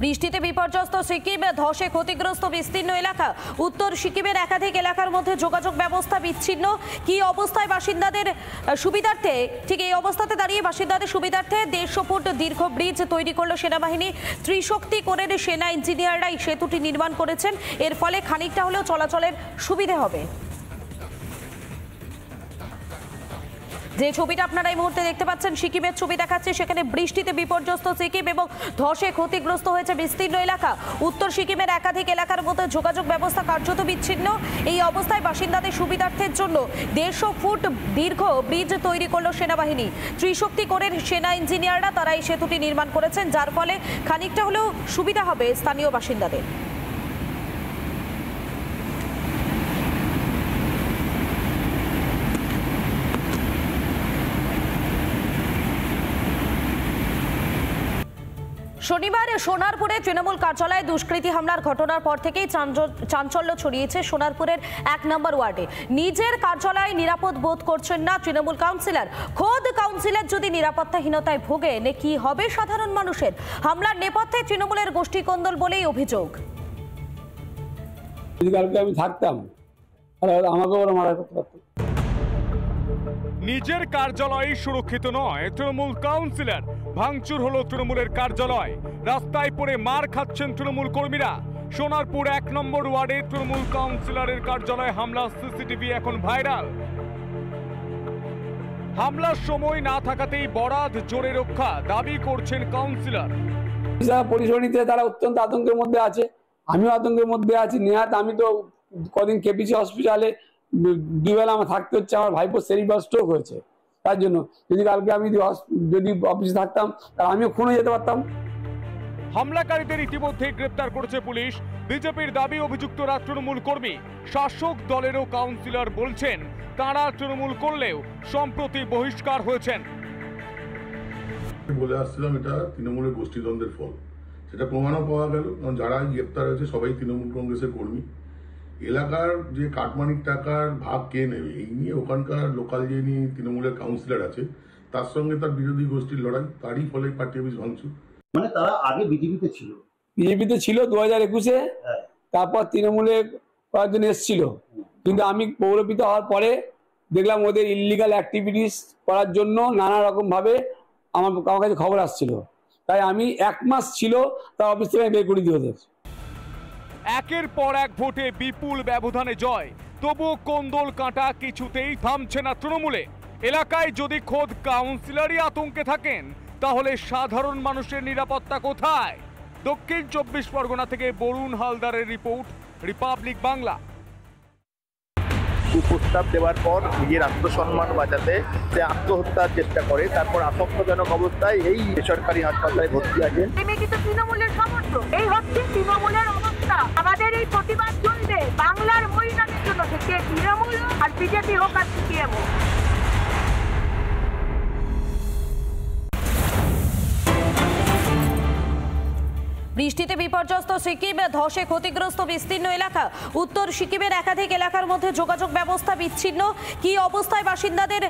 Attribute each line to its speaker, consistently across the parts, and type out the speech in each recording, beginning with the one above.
Speaker 1: বৃষ্টিতে বিপর্যস্ত সিকিম, ধসে ক্ষতিগ্রস্ত বিস্তীর্ণ এলাকা। উত্তর সিকিমের একাধিক এলাকার মধ্যে যোগাযোগ ব্যবস্থা বিচ্ছিন্ন। কি অবস্থায় বাসিন্দাদের সুবিধার্থে, ঠিক এই অবস্থাতে দাঁড়িয়ে বাসিন্দাদের সুবিধার্থে 150 ফুট দীর্ঘ ব্রিজ তৈরি করল সেনাবাহিনী। ত্রিশক্তি কোরের সেনা ইঞ্জিনিয়াররা এই সেতুটি নির্মাণ করেছেন। এর ফলে খানিকটা হলেও চলাচলের সুবিধে হবে। যে ছবিটা আপনারা এই মুহূর্তে দেখতে পাচ্ছেন, সিকিমের ছবি দেখাচ্ছে। সেখানে বৃষ্টিতে বিপর্যস্ত সিকিম এবং ধসে ক্ষতিগ্রস্ত হয়েছে বিস্তীর্ণ এলাকা। উত্তর সিকিমের একাধিক এলাকার মধ্যে যোগাযোগ ব্যবস্থা কার্যত বিচ্ছিন্ন। এই অবস্থায় বাসিন্দাদের সুবিধার্থের জন্য 150 ফুট দীর্ঘ ব্রিজ তৈরি করলো সেনাবাহিনী। ত্রিশক্তি কোরের সেনা ইঞ্জিনিয়াররা তারা এই সেতুটি নির্মাণ করেছেন, যার ফলে খানিকটা হলেও সুবিধা হবে স্থানীয় বাসিন্দাদের। শনিবার সোনারপুরে তৃণমূল কার্যালয়ে দুষ্কৃতী হামলার ঘটনার পর থেকেই চাঞ্চল্য ছড়িয়েছে সোনারপুরের 1 নম্বর ওয়ার্ডে। নিজের কার্যালয়ে নিরাপদ বোধ করছেন না তৃণমূল কাউন্সিলর। খোদ কাউন্সিলর যদি নিরাপত্তাহীনতায় ভোগেন, কি হবে সাধারণ মানুষের? হামলার নেপথ্যে তৃণমূলের গোষ্ঠীকন্দল বলেই অভিযোগ।
Speaker 2: আমি থাকতাম, আমাকে ওরা মারা করতে পারত।
Speaker 3: নিজের কার্যালয় সুরক্ষিত নয় তৃণমূল কাউন্সিলর। ভাঙচুর হলো তৃণমূলের কার্যালয়। রাস্তায় পড়ে মার খাচ্ছেন তৃণমূল কর্মীরা। সোনারপুর 1 নম্বর ওয়ার্ডে তৃণমূল কাউন্সিলরের কার্যালয়ে হামলা, সিসিটিভি এখন ভাইরাল। হামলার সময় না থাকাতেই বরাত জোরে রক্ষা দাবি করছেন কাউন্সিলর।
Speaker 2: পরিষেবা নিতে তারা অত্যন্ত আতঙ্কের মধ্যে আছে, আমিও আতঙ্কের মধ্যে আছি। নেহাত আমি তো কদিন কেপিসি হসপিটালে দুবেলা আমার থাকতে হচ্ছে। আমার ভাইপো সেরিব্রাল স্ট্রোক হয়েছে, তার জন্য যদি কালকে আমি যদি অফিসে থাকতাম তাহলে আমিও খুন হয়ে যেতে পারতাম।
Speaker 3: হামলাকারীদের ইতিমধ্যে গ্রেপ্তার করেছে পুলিশ। বিজেপির দাবি অভিযুক্তরা তৃণমূল কর্মী। শাসক দলেরও কাউন্সিলর বলছেন তারা তৃণমূল করলেও সম্প্রতি বহিষ্কার হয়েছেন।
Speaker 4: বলে আসছিলাম এটা তৃণমূলের গোষ্ঠীদ্বন্দ্বের ফল, সেটা প্রমাণও পাওয়া গেল। কারণ যারা গ্রেপ্তার হয়েছে সবাই তৃণমূল কংগ্রেসের কর্মী। এলাকার যে কাটমানির টাকার ভাগ কে নেবে এই নিয়ে ওখানকার লোকাল যে তৃণমূলের কাউন্সিলর আছে তার সঙ্গে তার বিরোধী গোষ্ঠীর লড়াই, তারই ফলে পার্টি অফিস ভাঙচুর।
Speaker 5: মানে তারা আগে বিজেপিতে ছিল
Speaker 2: 2021-এ, তারপর তৃণমূলে কয়েকজন এসেছিল। কিন্তু আমি পৌরপিতা হওয়ার পরে দেখলাম ওদের ইললিগাল অ্যাক্টিভিটিস করার জন্য নানা রকম ভাবে আমার কাছে খবর আসছিল। তাই আমি 1 মাস ছিল তার অফিস থেকে বের করে দিয়ে ওদের।
Speaker 3: একের পর এক ভোটে বিপুল ব্যবধানে জয়, তবুও কোন্দল কাঁটা কিছুতেই থামছে না তৃণমূলে। এলাকায় যদি খোদ কাউন্সিলরই আতঙ্কে থাকেন, তাহলে সাধারণ মানুষের নিরাপত্তা কোথায়? দক্ষিণ 24 পরগনা থেকে বরুণ হালদারের রিপোর্ট, রিপাবলিক বাংলা।
Speaker 6: কুপ্রস্তাব দেওয়ার পর নিজের আত্মসম্মান বাঁচাতে সে আত্মহত্যার চেষ্টা করে। তারপর আশঙ্কাজনক অবস্থায় এই বেসরকারি হাসপাতালে ভর্তি আছেন।
Speaker 7: তৃণমূলের সমর্থক, এই হচ্ছে তৃণমূলের অবস্থা। আমাদের এই প্রতিবাদ চলবে বাংলার মহিলাদের জন্য, থেকে তৃণমূল আর বিজেপি হোক আর সিপিএম হোক।
Speaker 1: বৃষ্টিতে বিপর্যস্ত সিকিম, ধসে ক্ষতিগ্রস্ত বিস্তীর্ণ এলাকা। উত্তর সিকিমের একাধিক এলাকার মধ্যে যোগাযোগ ব্যবস্থা বিচ্ছিন্ন। কি অবস্থায় বাসিন্দাদের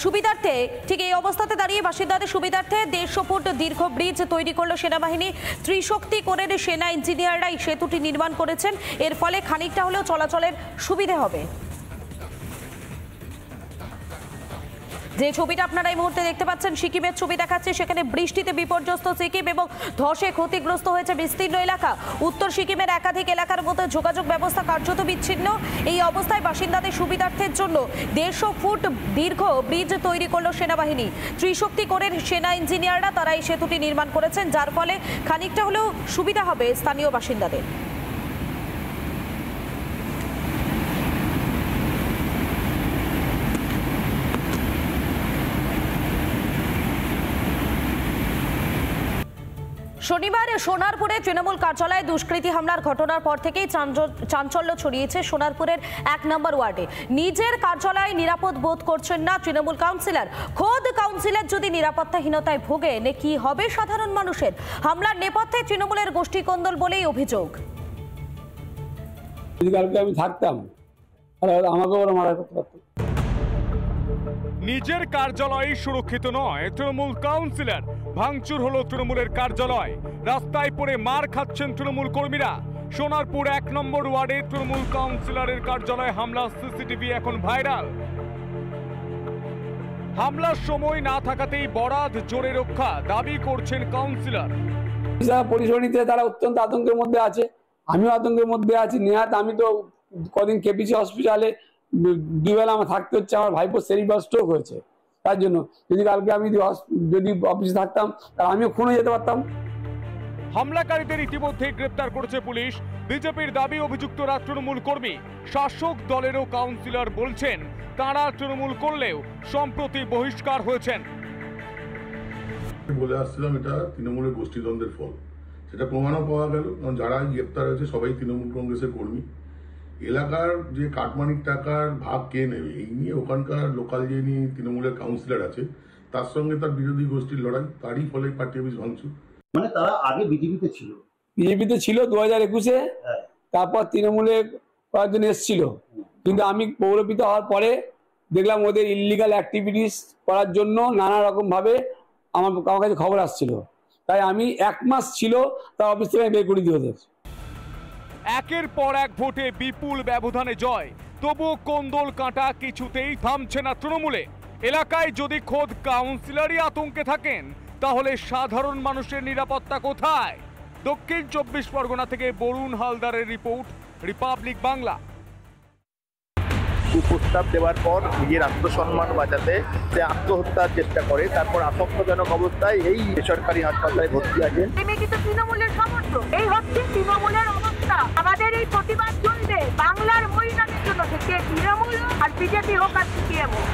Speaker 1: সুবিধার্থে, ঠিক এই অবস্থাতে দাঁড়িয়ে বাসিন্দাদের সুবিধার্থে 150 ফুট দীর্ঘ ব্রিজ তৈরি করলো সেনাবাহিনী। ত্রিশক্তি কোরের সেনা ইঞ্জিনিয়াররা এই সেতুটি নির্মাণ করেছেন। এর ফলে খানিকটা হলেও চলাচলের সুবিধে হবে। যে ছবিটা আপনারা এই মুহূর্তে দেখতে পাচ্ছেন, সিকিমের ছবি দেখাচ্ছে। সেখানে বৃষ্টিতে বিপর্যস্ত সিকিম এবং ধসে ক্ষতিগ্রস্ত হয়েছে বিস্তীর্ণ এলাকা। উত্তর সিকিমের একাধিক এলাকার মধ্যে যোগাযোগ ব্যবস্থা কার্যত বিচ্ছিন্ন। এই অবস্থায় বাসিন্দাদের সুবিধার্থের জন্য 150 ফুট দীর্ঘ ব্রিজ তৈরি করলো সেনাবাহিনী। ত্রিশক্তি কোরের সেনা ইঞ্জিনিয়াররা তারা এই সেতুটি নির্মাণ করেছেন, যার ফলে খানিকটা হলেও সুবিধা হবে স্থানীয় বাসিন্দাদের। শনিবার সোনারপুরে তৃণমূল কার্যালয়ে দুষ্কৃতী হামলার ঘটনার পর থেকেই চাঞ্চল্য ছড়িয়েছে সোনারপুরের 1 নম্বর ওয়ার্ডে। নিজের কার্যালয়ে নিরাপদ বোধ করছেন না তৃণমূল কাউন্সিলর। খোদ কাউন্সিলর যদি নিরাপত্তাহীনতায় ভোগেন, কি হবে সাধারণ মানুষের? হামলার নেপথ্যে তৃণমূলের গোষ্ঠীকন্দল বলেই অভিযোগ।
Speaker 2: আমি থাকতাম, আমাকে ওরা মারা করতে পারত।
Speaker 3: নিজের কার্যালয় সুরক্ষিত নয় তৃণমূল কাউন্সিলর। ভাঙচুর হলো তৃণমূলের কার্যালয়, রাস্তায় পড়ে মার খাচ্ছেন তৃণমূল কর্মীরা। সোনারপুর 1 নম্বর ওয়ার্ডে তৃণমূল কাউন্সিলরের কার্যালয়ে হামলা, সিসিটিভি এখন ভাইরাল। হামলার সময় না থাকাতেই বরাত জোরে রক্ষা দাবি করছেন কাউন্সিলর।
Speaker 2: যারা পরিষেবা নিতে তারা অত্যন্ত আতঙ্কের মধ্যে আছে, আমিও আতঙ্কের মধ্যে আছি। নেহাত আমি তো কদিন কেপিসি হসপিটালে দুবেলা আমার থাকতে হচ্ছে, আমার ভাইপোর সেরিব্রাল স্ট্রোক হয়েছে। তার জন্য যদি কালকে আমি যদি অফিসে থাকতাম তাহলে আমিও খুন হয়ে যেতে পারতাম।
Speaker 3: হামলাকারীদের ইতিমধ্যে গ্রেপ্তার করেছে পুলিশ। বিজেপির দাবি অভিযুক্তরা তৃণমূল কর্মী। শাসক দলেরও কাউন্সিলর বলছেন তারা তৃণমূল করলেও সম্প্রতি বহিষ্কার হয়েছেন।
Speaker 4: বলে আসছিলাম এটা তৃণমূলের গোষ্ঠীদ্বন্দ্বের ফল, সেটা প্রমাণও পাওয়া গেল। কারণ যারা গ্রেপ্তার হয়েছে সবাই তৃণমূল কংগ্রেসের কর্মী। এলাকার যে কাটমানিক টাকার ভাগ কে নেবে এই নিয়ে ওখানকার লোকাল যিনি তৃণমূলের কাউন্সিলর আছে তার সঙ্গে তার বিরোধী গোষ্ঠীর লড়াই, তারই ফলে পার্টি অফিস ভাঙচুর।
Speaker 5: মানে তারা আগে বিজেপিতে ছিল।
Speaker 2: বিজেপিতে ছিল 2021-এ, তারপর তৃণমূলে কয়েকজন এসেছিল, কিন্তু আমি পৌরপিত হওয়ার পরে দেখলাম ওদের ইললিগাল অ্যাক্টিভিটিস করার জন্য নানা রকম ভাবে আমার কাছে খবর আসছিল। তাই আমি 1 মাস ছিল তার অফিস থেকে বের করে দিয়ে ওদের।
Speaker 3: একের পর এক ভোটে বিপুল ব্যবধানে জয়, তবুও কোন্দল কাঁটা কিছুতেই থামছে না তৃণমূলে। এলাকায় যদি খোদ কাউন্সিলরই আতঙ্কে থাকেন তাহলে সাধারণ মানুষের নিরাপত্তা কোথায়? দক্ষিণ 24 পরগনা থেকে বরুণ হালদারের রিপোর্ট, রিপাবলিক বাংলা।
Speaker 6: কুপ্রস্তাব দেওয়ার পর নিজের আত্মসম্মান বাঁচাতে সে আত্মহত্যার চেষ্টা করে, তারপর আশঙ্কাজনক অবস্থায় এই বেসরকারি হাসপাতালে ভর্তি আছেন।
Speaker 7: কিন্তু তৃণমূলের সমর্থক, এই হচ্ছে তৃণমূলের অবস্থা। আমাদের এই প্রতিবাদ চলবে বাংলার মহিলাদের জন্য, সে তৃণমূল আর বিজেপি হোক আর সিপিএম হোক।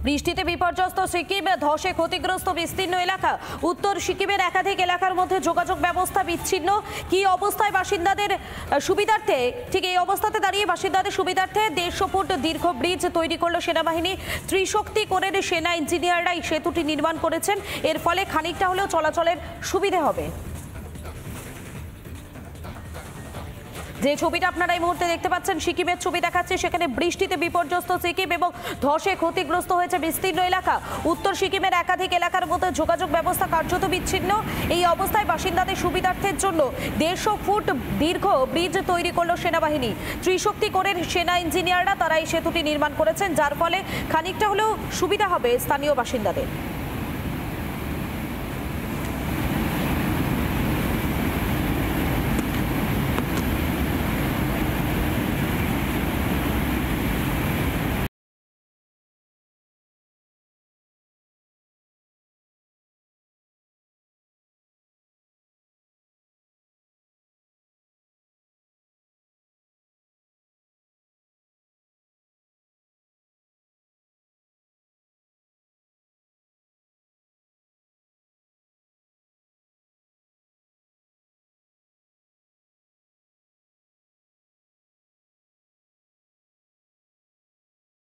Speaker 1: বৃষ্টিতে বিপর্যস্ত সিকিম, ধসে ক্ষতিগ্রস্ত বিস্তীর্ণ এলাকা। উত্তর সিকিমের একাধিক এলাকার মধ্যে যোগাযোগ ব্যবস্থা বিচ্ছিন্ন। কি অবস্থায় বাসিন্দাদের সুবিধার্থে, ঠিক এই অবস্থাতে দাঁড়িয়ে বাসিন্দাদের সুবিধার্থে 150 ফুট দীর্ঘ ব্রিজ তৈরি করল সেনাবাহিনী। ত্রিশক্তি কোরের সেনা ইঞ্জিনিয়াররা এই সেতুটি নির্মাণ করেছেন। এর ফলে খানিকটা হলেও চলাচলের সুবিধে হবে। যে ছবিটা আপনারা এই মুহূর্তে দেখতে পাচ্ছেন, সিকিমের ছবি দেখাচ্ছে। সেখানে বৃষ্টিতে বিপর্যস্ত সিকিম এবং ধসে ক্ষতিগ্রস্ত হয়েছে বিস্তীর্ণ এলাকা। উত্তর সিকিমের একাধিক এলাকার মধ্যে যোগাযোগ ব্যবস্থা কার্যত বিচ্ছিন্ন। এই অবস্থায় বাসিন্দাদের সুবিধার্থের জন্য 150 ফুট দীর্ঘ ব্রিজ তৈরি করলো সেনাবাহিনী। ত্রিশক্তি কোরের সেনা ইঞ্জিনিয়াররা তারা এই সেতুটি নির্মাণ করেছেন, যার ফলে খানিকটা হলেও সুবিধা হবে স্থানীয় বাসিন্দাদের।